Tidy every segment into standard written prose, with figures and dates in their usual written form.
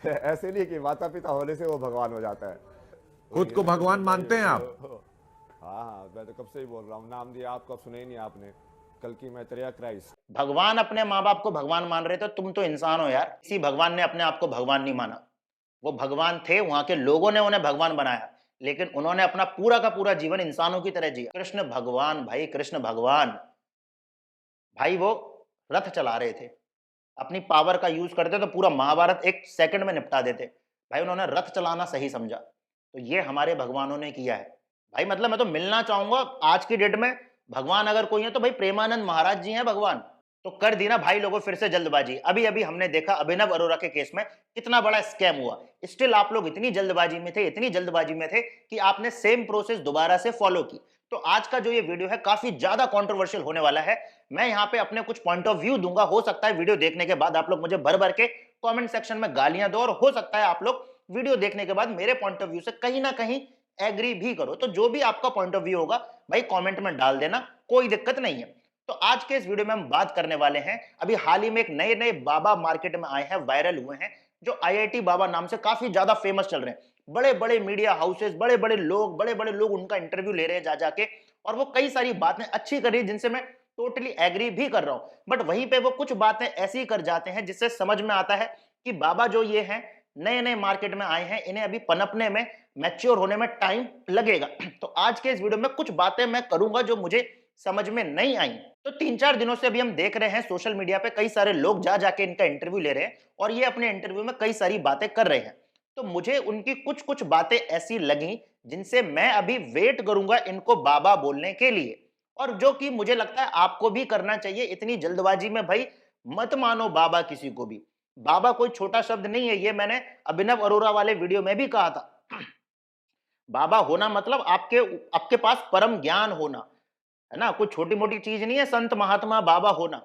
ऐसे नहीं कि माता पिता होने से वो भगवान हो जाता है। खुद को भगवान मानते हैं आप? हाँ हाँ, मैं तो कब से ही बोल रहा हूँ, नाम दिया आपको, अब सुने ही नहीं आपने। कल की मैं तेरा क्राइस्ट। भगवान अपने माँ बाप को भगवान मान रहे थे, तुम तो इंसान हो यार। किसी भगवान ने अपने आप को भगवान नहीं माना। वो भगवान थे, वहां के लोगों ने उन्हें भगवान बनाया, लेकिन उन्होंने अपना पूरा का पूरा जीवन इंसानों की तरह जिया। कृष्ण भगवान, भाई कृष्ण भगवान, भाई वो रथ चला रहे थे, अपनी पावर का यूज करते तो पूरा महाभारत एक सेकंड में निपटा देते। भाई उन्होंने रथ चलाना सही समझा, तो ये हमारे भगवानों ने किया है। भाई मतलब मैं तो मिलना चाहूंगा आज की डेट में, भगवान अगर कोई है तो भाई प्रेमानंद महाराज जी हैं भगवान। तो कर दी ना भाई लोगों फिर से जल्दबाजी। अभी अभी हमने देखा अभिनव अरोरा के केस में कितना बड़ा स्कैम हुआ। स्टिल आप लोग इतनी जल्दबाजी में थे, इतनी जल्दबाजी में थे कि आपने सेम प्रोसेस दोबारा से फॉलो की। तो आज का जो ये वीडियो है काफी ज्यादा कंट्रोवर्शियल होने वाला है। मैं यहाँ पे अपने कुछ पॉइंट ऑफ व्यू दूंगा। हो सकता है वीडियो देखने के बाद आप लोग मुझे भर भर के कमेंट सेक्शन में गालियां दो, और हो सकता है आप लोग वीडियो देखने के बाद मेरे पॉइंट ऑफ व्यू से कहीं ना कहीं एग्री भी करो। तो जो भी आपका पॉइंट ऑफ व्यू होगा भाई कमेंट में डाल देना, कोई दिक्कत नहीं है। तो आज के इस वीडियो में हम बात करने वाले हैं, अभी हाल ही में एक नए नए बाबा मार्केट में आए हैं, वायरल हुए हैं, जो आईआईटी बाबा नाम से काफी ज्यादा फेमस चल रहे हैं। बड़े बड़े मीडिया हाउसेस, बड़े बड़े लोग उनका इंटरव्यू ले रहे हैं जा जाके, और वो कई सारी बातें अच्छी कर रही है जिनसे मैं टोटली एग्री भी कर रहा हूं। बट वहीं पे वो कुछ बातें ऐसी कर जाते हैं जिससे समझ में आता है कि बाबा जो ये हैं नए नए मार्केट में आए हैं, इन्हें अभी पनपने में, मैच्योर होने में टाइम लगेगा। तो आज के इस वीडियो में कुछ बातें मैं करूंगा जो मुझे समझ में नहीं आई। तो 3-4 दिनों से अभी हम देख रहे हैं सोशल मीडिया पे कई सारे लोग जा जाके इनका इंटरव्यू ले रहे हैं, और ये अपने इंटरव्यू में कई सारी बातें कर रहे हैं। तो मुझे उनकी कुछ कुछ बातें ऐसी लगी जिनसे मैं अभी वेट करूंगा इनको बाबा बोलने के लिए, और जो कि मुझे लगता है आपको भी करना चाहिए। इतनी जल्दबाजी में भाई मत मानो बाबा किसी को भी। बाबा कोई छोटा शब्द नहीं है, ये मैंने अभिनव अरोरा वाले वीडियो में भी कहा था। बाबा होना मतलब आपके आपके पास परम ज्ञान होना, है ना। कोई छोटी मोटी चीज नहीं है संत महात्मा बाबा होना।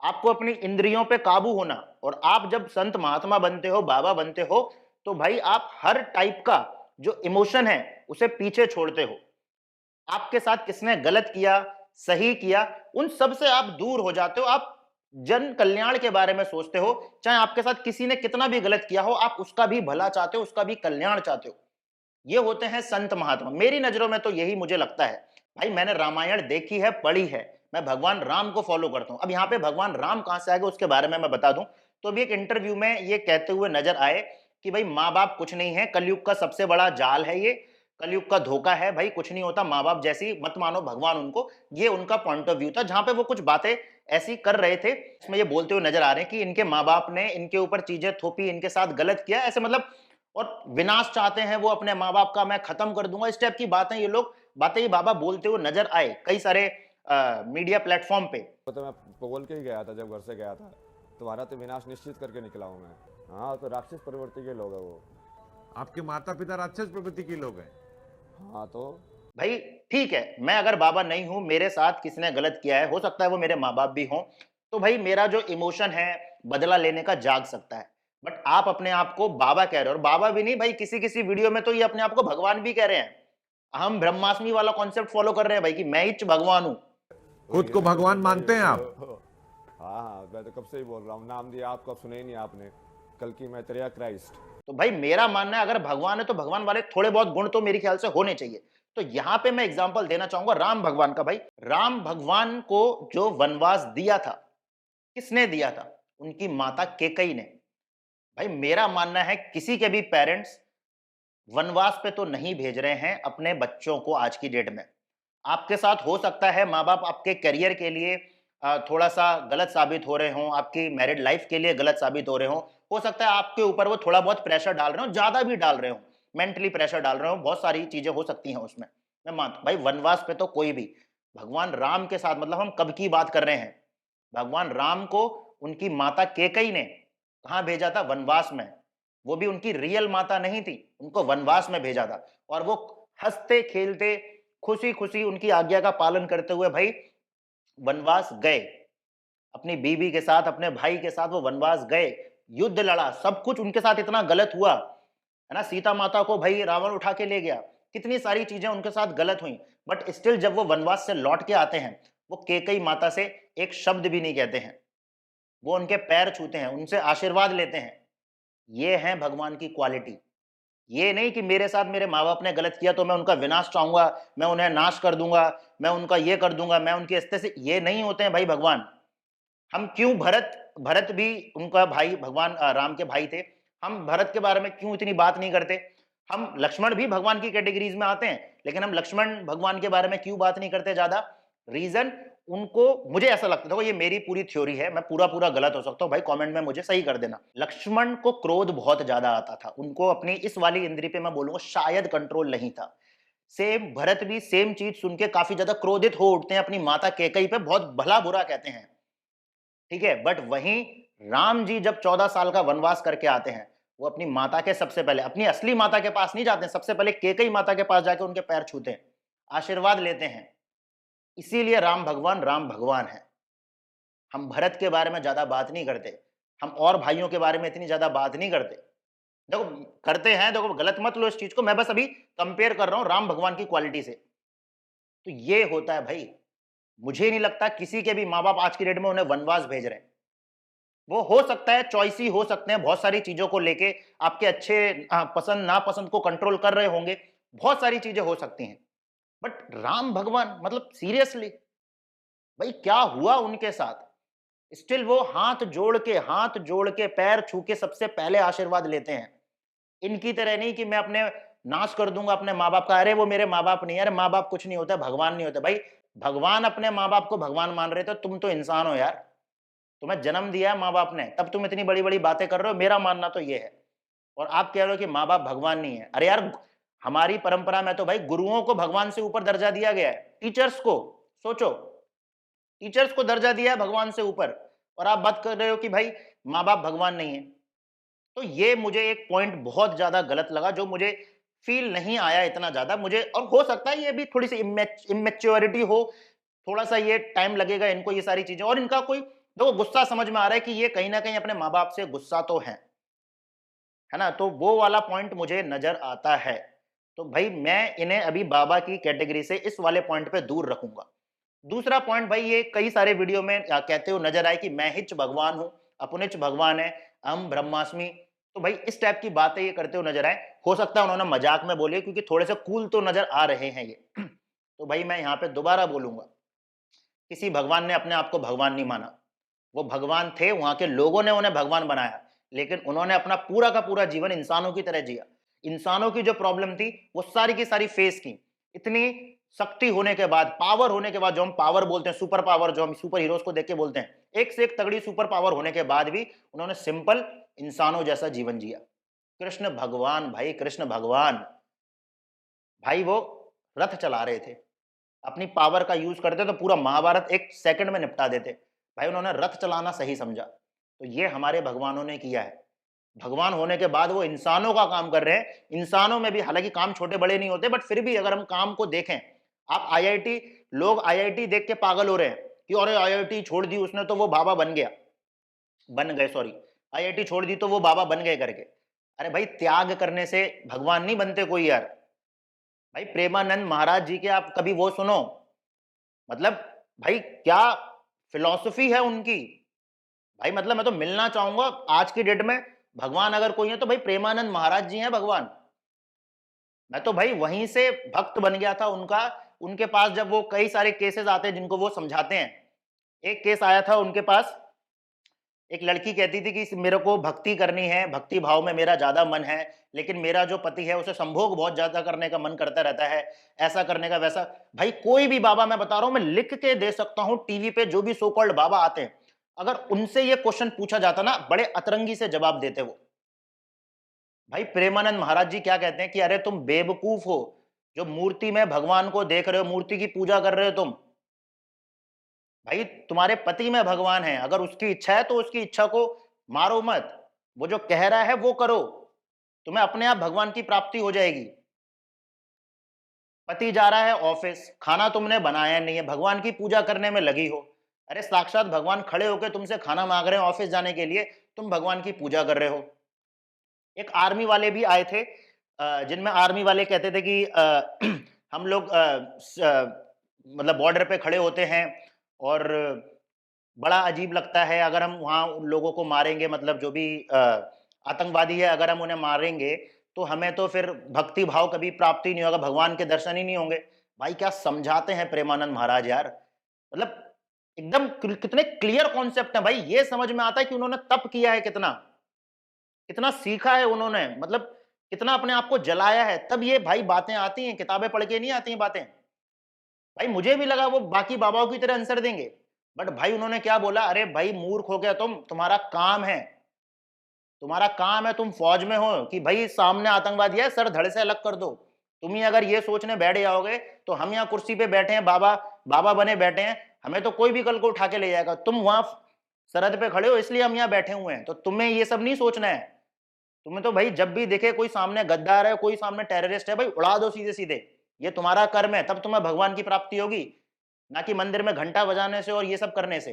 आपको अपनी इंद्रियों पे काबू होना, और आप जब संत महात्मा बनते हो, बाबा बनते हो, तो भाई आप हर टाइप का जो इमोशन है उसे पीछे छोड़ते हो। आपके साथ किसने गलत किया, सही किया, उन सब से आप दूर हो जाते हो। आप जन कल्याण के बारे में सोचते हो। चाहे आपके साथ किसी ने कितना भी गलत किया हो, आप उसका भी भला चाहते हो, उसका भी कल्याण चाहते हो। ये होते हैं संत महात्मा। मेरी नजरों में तो यही मुझे लगता है। भाई मैंने रामायण देखी है, पढ़ी है, मैं भगवान राम को फॉलो करता हूं। अब यहाँ पे भगवान राम कहां से आ गए उसके बारे में मैं बता दूं। तो अभी एक इंटरव्यू में ये कहते हुए नजर आए कि भाई माँ बाप कुछ नहीं है, कलयुग का सबसे बड़ा जाल है ये, कलयुग का धोखा है, भाई कुछ नहीं होता, माँ बाप जैसी मत मानो भगवान उनको। ये उनका पॉइंट ऑफ व्यू था, जहां पे वो कुछ बातें ऐसी कर रहे थे। इसमें ये बोलते हुए नजर आ रहे हैं कि इनके माँ बाप ने इनके ऊपर चीजें थोपी, इनके साथ गलत किया, ऐसे मतलब, और विनाश चाहते हैं वो अपने माँ बाप का, मैं खत्म कर दूंगा, इस टाइप की बातें ये लोग, बातें ये बाबा बोलते हुए नजर आए कई सारे मीडिया प्लेटफॉर्म पे। वो तो मैं बोल के ही गया था जब घर से गया था, तुम्हारा तो विनाश निश्चित करके निकला हूँ मैं। हाँ, तो राक्षस प्रवृत्ति के लोग हैं वो। आपके माता पिता राक्षस प्रवृत्ति के लोग हैं? हाँ तो भाई ठीक है, मैं अगर बाबा नहीं हूं, मेरे साथ किसी ने गलत किया है, हो सकता है वो मेरे माँ बाप भी हों, तो भाई मेरा जो इमोशन है बदला लेने का जाग सकता है। बट आप अपने आप को बाबा कह रहे हो, और बाबा भी नहीं भाई, किसी किसी वीडियो में तो ये अपने आप को भगवान भी कह रहे हैं। हम ब्रह्मास्मि वाला कॉन्सेप्ट फॉलो कर रहे हैं भाई कि मैं ही भगवान हूं। खुद को भगवान मानते हैं आप? हाँ हाँ, मैं तो कब से ही बोल रहा हूँ, नाम दिया आपको, अब सुने ही नहीं आपने। कल की मैं तेरा क्राइस्ट। तो भाई मेरा मानना है अगर भगवान है तो भगवान वाले थोड़े बहुत गुण तो मेरे ख्याल से होने चाहिए। तो यहां पे मैं एग्जांपल देना चाहूंगा राम भगवान का। भाई राम भगवान को जो वनवास दिया था, किसने दिया था? उनकी माता केकई ने। भाई मेरा मानना है किसी के भी पेरेंट्स वनवास पे तो नहीं भेज रहे हैं अपने बच्चों को आज की डेट में। आपके साथ हो सकता है माँ बाप आपके करियर के लिए थोड़ा सा गलत साबित हो रहे हों, आपकी मैरिड लाइफ के लिए गलत साबित हो रहे हों। हो सकता है आपके ऊपर वो थोड़ा बहुत प्रेशर डाल रहे हो, ज्यादा भी डाल रहे हो, मेंटली प्रेशर डाल रहे हो, बहुत सारी चीजें हो सकती हैं उसमें। मैं मानता हूं भाई वनवास पे तो कोई भी, भगवान राम के साथ मतलब हम कब की बात कर रहे हैं, भगवान राम को उनकी माता केकई ने कहाँ भेजा था? वनवास में। वो भी उनकी रियल माता नहीं थी, उनको वनवास में भेजा था, और वो हंसते खेलते खुशी खुशी उनकी आज्ञा का पालन करते हुए भाई वनवास गए। अपनी बीवी के साथ, अपने भाई के साथ वो वनवास गए, युद्ध लड़ा, सब कुछ उनके साथ इतना गलत हुआ, है ना। सीता माता को भाई रावण उठा के ले गया, कितनी सारी चीजें उनके साथ गलत हुई। बट स्टिल जब वो वनवास से लौट के आते हैं, वो केकई माता से एक शब्द भी नहीं कहते हैं, वो उनके पैर छूते हैं, उनसे आशीर्वाद लेते हैं। ये है भगवान की क्वालिटी। ये नहीं कि मेरे साथ मेरे माँ बाप ने गलत किया तो मैं उनका विनाश चाहूंगा, मैं उन्हें नाश कर दूंगा, मैं उनका ये कर दूंगा, मैं उनके अस्ते से, ये नहीं होते हैं भाई भगवान। हम क्यों भरत भरत भी उनका भाई, भगवान राम के भाई थे, हम भरत के बारे में क्यों इतनी बात नहीं करते? हम लक्ष्मण भी भगवान की कैटेगरीज में आते हैं, लेकिन हम लक्ष्मण भगवान के बारे में क्यों बात नहीं करते ज्यादा? रीजन, उनको, मुझे ऐसा लगता था, ये मेरी पूरी थ्योरी है, मैं पूरा पूरा गलत हो सकता हूं भाई, कमेंट में मुझे सही कर देना। लक्ष्मण को क्रोध बहुत ज्यादा आता था, उनको अपनी इस वाली इंद्री पे मैं बोलूंगा शायद कंट्रोल नहीं था। सेम भरत भी सेम चीज सुन के काफी ज्यादा क्रोधित हो उठते हैं, अपनी माता कैकेयी पे बहुत भला बुरा कहते हैं, ठीक है। बट वहीं राम जी जब 14 साल का वनवास करके आते हैं, वो अपनी माता के सबसे पहले, अपनी असली माता के पास नहीं जाते हैं, सबसे पहले कैकेयी माता के पास जाके उनके पैर छूते हैं, आशीर्वाद लेते हैं। इसीलिए राम भगवान है। हम भरत के बारे में ज्यादा बात नहीं करते, हम और भाइयों के बारे में इतनी ज्यादा बात नहीं करते। देखो करते हैं, देखो गलत मत लो इस चीज को, मैं बस अभी कंपेयर कर रहा हूं राम भगवान की क्वालिटी से। तो ये होता है भाई। मुझे नहीं लगता किसी के भी माँ बाप आज की डेट में उन्हें वनवास भेज रहे हैं। वो हो सकता है चॉइसी हो सकते हैं, बहुत सारी चीजों को लेके आपके अच्छे पसंद नापसंद को कंट्रोल कर रहे होंगे, बहुत सारी चीजें हो सकती हैं। बट राम भगवान, मतलब सीरियसली भाई क्या हुआ उनके साथ? स्टिल वो हाथ जोड़ के पैर छू के सबसे पहले आशीर्वाद लेते हैं। इनकी तरह नहीं कि मैं अपने नाश कर दूंगा अपने माँ बाप का, अरे वो मेरे माँ बाप नहीं है, अरे माँ बाप कुछ नहीं होता, भगवान नहीं होता। भाई भगवान अपने माँ बाप को भगवान मान रहे थे, तुम तो इंसान हो यार, तुम्हें जन्म दिया है माँ बाप ने, तब तुम इतनी बड़ी बड़ी बातें कर रहे हो। मेरा मानना तो ये है। और आप कह रहे हो कि माँ बाप भगवान नहीं है। अरे यार हमारी परंपरा में तो भाई गुरुओं को भगवान से ऊपर दर्जा दिया गया है, टीचर्स को, सोचो, टीचर्स को दर्जा दिया है भगवान से ऊपर, और आप बात कर रहे हो कि भाई माँ बाप भगवान नहीं है। तो ये मुझे एक पॉइंट बहुत ज्यादा गलत लगा, जो मुझे फील नहीं आया इतना ज्यादा मुझे। और हो सकता है ये भी थोड़ी सी इमेच्योरिटी हो, थोड़ा सा ये टाइम लगेगा इनको, ये सारी चीजें, और इनका कोई, देखो गुस्सा समझ में आ रहा है कि ये कहीं ना कहीं अपने माँ बाप से गुस्सा तो है ना, तो वो वाला पॉइंट मुझे नजर आता है। तो भाई मैं इन्हें अभी बाबा की कैटेगरी से इस वाले पॉइंट पे दूर रखूंगा। दूसरा पॉइंट भाई, ये कई सारे वीडियो में कहते हुए नजर आए कि मैं हिच भगवान हूं, अपुनिच भगवान है, हम ब्रह्मास्मि। तो भाई इस टाइप की बातें ये करते हुए नजर आए। हो सकता है उन्होंने मजाक में बोले, क्योंकि थोड़े से कूल तो नजर आ रहे हैं ये। तो भाई मैं यहाँ पे दोबारा बोलूंगा, किसी भगवान ने अपने आप को भगवान नहीं माना। वो भगवान थे, वहां के लोगों ने उन्हें भगवान बनाया, लेकिन उन्होंने अपना पूरा का पूरा जीवन इंसानों की तरह जिया। इंसानों की जो प्रॉब्लम थी वो सारी की सारी फेस की। इतनी शक्ति होने के बाद, पावर होने के बाद, जो हम पावर बोलते हैं, सुपर पावर, जो हम सुपर हीरोज को देख के बोलते हैं, एक से एक तगड़ी सुपर पावर होने के बाद भी उन्होंने सिंपल इंसानों जैसा जीवन जिया। कृष्ण भगवान, भाई कृष्ण भगवान, भाई वो रथ चला रहे थे, अपनी पावर का यूज करते तो पूरा महाभारत एक सेकंड में निपटा देते। भाई उन्होंने रथ चलाना सही समझा। तो ये हमारे भगवानों ने किया है। भगवान होने के बाद वो इंसानों का काम कर रहे हैं। इंसानों में भी हालांकि काम छोटे बड़े नहीं होते, बट फिर भी अगर हम काम को देखें, आप आईआईटी, लोग आईआईटी देख के पागल हो रहे हैं कि अरे आईआईटी छोड़ दी उसने तो वो बाबा बन गए, सॉरी, आईआईटी छोड़ दी तो वो बाबा बन गए करके। अरे भाई त्याग करने से भगवान नहीं बनते कोई यार। भाई प्रेमानंद महाराज जी के आप कभी वो सुनो, मतलब भाई क्या फिलॉसफी है उनकी। भाई मतलब मैं तो मिलना चाहूंगा आज की डेट में, भगवान अगर कोई है तो भाई प्रेमानंद महाराज जी हैं भगवान। मैं तो भाई वहीं से भक्त बन गया था उनका। उनके पास जब वो कई सारे केसेस आते हैं जिनको वो समझाते हैं, एक केस आया था उनके पास, एक लड़की कहती थी कि मेरे को भक्ति करनी है, भक्ति भाव में मेरा ज्यादा मन है, लेकिन मेरा जो पति है उसे संभोग बहुत ज्यादा करने का मन करता रहता है, ऐसा करने का वैसा। भाई कोई भी बाबा, मैं बता रहा हूं, मैं लिख के दे सकता हूं, टीवी पे जो भी सो कॉल्ड बाबा आते हैं, अगर उनसे ये क्वेश्चन पूछा जाता ना, बड़े अतरंगी से जवाब देते वो। भाई प्रेमानंद महाराज जी क्या कहते हैं कि अरे तुम बेवकूफ हो, जो मूर्ति में भगवान को देख रहे हो, मूर्ति की पूजा कर रहे हो तुम। भाई तुम्हारे पति में भगवान है, अगर उसकी इच्छा है तो उसकी इच्छा को मारो मत, वो जो कह रहा है वो करो, तुम्हें अपने आप भगवान की प्राप्ति हो जाएगी। पति जा रहा है ऑफिस, खाना तुमने बनाया नहीं है, भगवान की पूजा करने में लगी हो। अरे साक्षात भगवान खड़े होकर तुमसे खाना मांग रहे हैं ऑफिस जाने के लिए, तुम भगवान की पूजा कर रहे हो। एक आर्मी वाले भी आए थे, जिनमें आर्मी वाले कहते थे कि हम लोग मतलब बॉर्डर पे खड़े होते हैं और बड़ा अजीब लगता है अगर हम वहाँ उन लोगों को मारेंगे, मतलब जो भी आतंकवादी है, अगर हम उन्हें मारेंगे तो हमें तो फिर भक्ति भाव कभी प्राप्ति नहीं होगा, भगवान के दर्शन ही नहीं होंगे। भाई क्या समझाते हैं प्रेमानंद महाराज यार, मतलब एकदम कितने क्लियर कॉन्सेप्ट है भाई। ये समझ में आता है कि उन्होंने तप किया है, कितना कितना सीखा है उन्होंने, मतलब कितना अपने आप को जलाया है, तब ये भाई बातें आती हैं, किताबें पढ़ के नहीं आती हैं बातें। भाई मुझे भी लगा वो बाकी बाबाओं की तरह आंसर देंगे, बट भाई उन्होंने क्या बोला, अरे भाई मूर्ख हो गया तुम, तुम्हारा काम है, तुम फौज में हो कि भाई सामने आतंकवादी है, सर धड़ से अलग कर दो। तुम ही अगर ये सोचने बैठ जाओगे तो हम यहाँ कुर्सी पे बैठे हैं, बाबा बाबा बने बैठे हैं, हमें तो कोई भी कल को उठा के ले जाएगा। तुम वहां सरहद पे खड़े हो इसलिए हम यहाँ बैठे हुए हैं, तो तुम्हें ये सब नहीं सोचना है। तुम्हें तो भाई जब भी दिखे कोई सामने गद्दार है, कोई सामने टेररिस्ट है, भाई उड़ा दो सीधे सीधे, ये तुम्हारा कर्म है, तब तुम्हें भगवान की प्राप्ति होगी, ना कि मंदिर में घंटा बजाने से और ये सब करने से।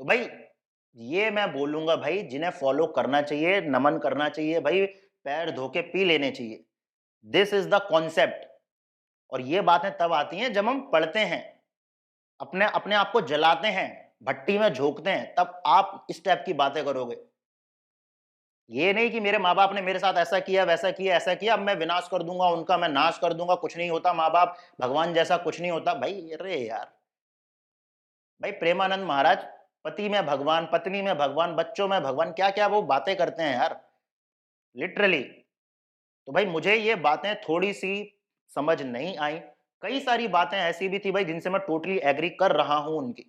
तो भाई ये मैं बोलूंगा भाई, जिन्हें फॉलो करना चाहिए, नमन करना चाहिए भाई, पैर धो के पी लेने चाहिए। This is the concept. और ये बातें तब आती हैं जब हम पढ़ते हैं, अपने अपने आप को जलाते हैं, भट्टी में झोंकते हैं, तब आप इस टाइप की बातें करोगे। ये नहीं कि मेरे माँ बाप ने मेरे साथ ऐसा किया, वैसा किया, ऐसा किया, अब मैं विनाश कर दूंगा उनका, मैं नाश कर दूंगा, कुछ नहीं होता, माँ बाप भगवान जैसा कुछ नहीं होता। भाई अरे यार, भाई प्रेमानंद महाराज पति में भगवान, पत्नी में भगवान, बच्चों में भगवान, क्या क्या वो बातें करते हैं यार, लिटरली। तो भाई मुझे ये बातें थोड़ी सी समझ नहीं आई। कई सारी बातें ऐसी भी थी भाई जिनसे मैं टोटली एग्री कर रहा हूं उनकी।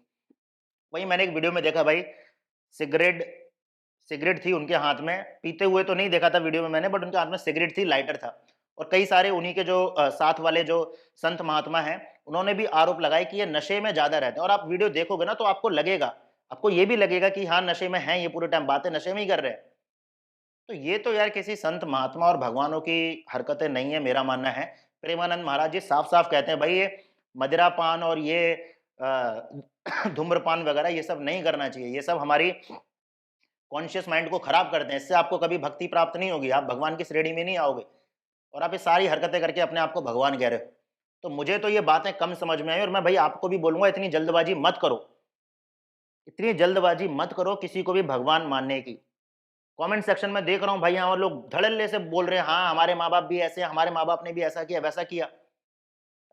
वही मैंने एक वीडियो में देखा भाई, सिगरेट सिगरेट थी उनके हाथ में, पीते हुए तो नहीं देखा था वीडियो में मैंने, बट उनके हाथ में सिगरेट थी, लाइटर था। और कई सारे उन्हीं के जो साथ वाले जो संत महात्मा हैं, उन्होंने भी आरोप लगाए कि ये नशे में ज्यादा रहते हैं। और आप वीडियो देखोगे ना तो आपको लगेगा, आपको ये भी लगेगा कि हाँ नशे में हैं, ये पूरे टाइम बातें नशे में ही कर रहे हैं। तो ये तो यार किसी संत महात्मा और भगवानों की हरकतें नहीं है, मेरा मानना है। प्रेमानंद महाराज जी साफ साफ कहते हैं भाई ये मदिरा पान और ये धूम्रपान वगैरह ये सब नहीं करना चाहिए, ये सब हमारी कॉन्शियस माइंड को खराब करते हैं, इससे आपको कभी भक्ति प्राप्त नहीं होगी, आप भगवान की श्रेणी में नहीं आओगे, और आप ये सारी हरकतें करके अपने आप को भगवान कह रहे हो। तो मुझे तो ये बातें कम समझ में आई, और मैं भाई आपको भी बोलूंगा इतनी जल्दबाजी मत करो, इतनी जल्दबाजी मत करो किसी को भी भगवान मानने की। कमेंट सेक्शन में देख रहा हूँ भाई यहाँ और लोग धड़ल्ले से बोल रहे हैं, हाँ हमारे माँ बाप भी ऐसे हैं, हमारे माँ बाप ने भी ऐसा किया वैसा किया।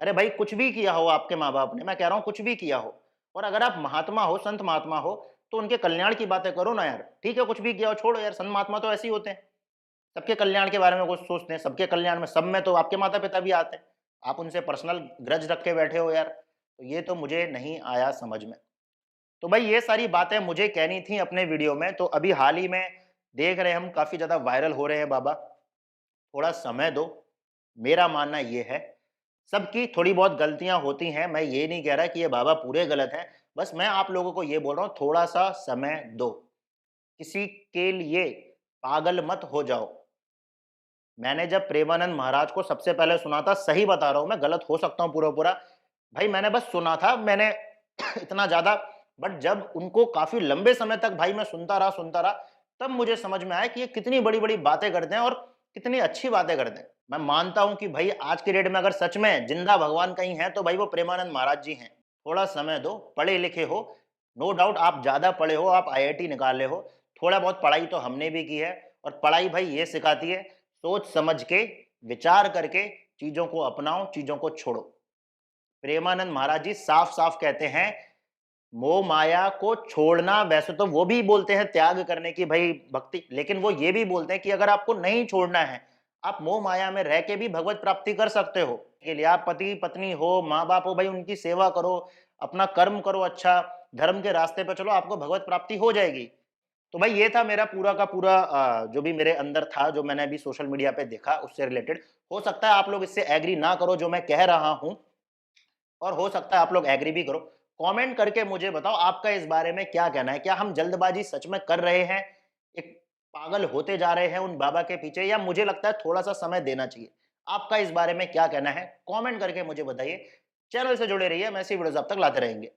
अरे भाई कुछ भी किया हो आपके माँ बाप ने, मैं कह रहा हूँ कुछ भी किया हो, और अगर आप महात्मा हो, संत महात्मा हो, तो उनके कल्याण की बातें करो ना यार। ठीक है कुछ भी किया हो छोड़ो यार, संत महात्मा तो ऐसे ही होते हैं, सबके कल्याण के बारे में कुछ सोचते हैं, सबके कल्याण में, सब में तो आपके माता पिता भी आते हैं, आप उनसे पर्सनल ग्रज रख के बैठे हो यार। तो ये तो मुझे नहीं आया समझ में। तो भाई ये सारी बातें मुझे कहनी थी अपने वीडियो में। तो अभी हाल ही में देख रहे हैं हम काफी ज्यादा वायरल हो रहे हैं बाबा, थोड़ा समय दो, मेरा मानना ये है। सबकी थोड़ी बहुत गलतियां होती हैं, मैं ये नहीं कह रहा कि ये बाबा पूरे गलत हैं, बस मैं आप लोगों को ये बोल रहा हूं थोड़ा सा समय दो, किसी के लिए पागल मत हो जाओ। मैंने जब प्रेमानंद महाराज को सबसे पहले सुना था, सही बता रहा हूं मैं, गलत हो सकता हूं पूरा पूरा भाई, मैंने बस सुना था, मैंने इतना ज्यादा, बट जब उनको काफी लंबे समय तक भाई मैं सुनता रहा, तब मुझे समझ में आया कि ये कितनी बड़ी बड़ी बातें करते हैं और कितनी अच्छी बातें करते हैं। मैं मानता हूं कि भाई आज के डेट में अगर सच में जिंदा भगवान कहीं है तो भाई वो प्रेमानंद महाराज जी हैं। थोड़ा समय दो, पढ़े लिखे हो, नो डाउट आप ज्यादा पढ़े हो, आप IIT निकाले हो, थोड़ा बहुत पढ़ाई तो हमने भी की है, और पढ़ाई भाई ये सिखाती है सोच समझ के, विचार करके चीजों को अपनाओ, चीजों को छोड़ो। प्रेमानंद महाराज जी साफ साफ कहते हैं मोह माया को छोड़ना, वैसे तो वो भी बोलते हैं त्याग करने की भाई भक्ति, लेकिन वो ये भी बोलते हैं कि अगर आपको नहीं छोड़ना है, आप मोह माया में रह के भी भगवत प्राप्ति कर सकते हो। के लिए आप पति पत्नी हो, माँ बाप हो, भाई उनकी सेवा करो, अपना कर्म करो, अच्छा धर्म के रास्ते पर चलो, आपको भगवत प्राप्ति हो जाएगी। तो भाई ये था मेरा पूरा का पूरा जो भी मेरे अंदर था, जो मैंने अभी सोशल मीडिया पे देखा, उससे रिलेटेड। हो सकता है आप लोग इससे एग्री ना करो जो मैं कह रहा हूं, और हो सकता है आप लोग एग्री भी करो। कमेंट करके मुझे बताओ आपका इस बारे में क्या कहना है, क्या हम जल्दबाजी सच में कर रहे हैं, एक पागल होते जा रहे हैं उन बाबा के पीछे, या मुझे लगता है थोड़ा सा समय देना चाहिए। आपका इस बारे में क्या कहना है, कमेंट करके मुझे बताइए। चैनल से जुड़े रहिए, मैं ऐसी वीडियोस आप तक लाते रहेंगे।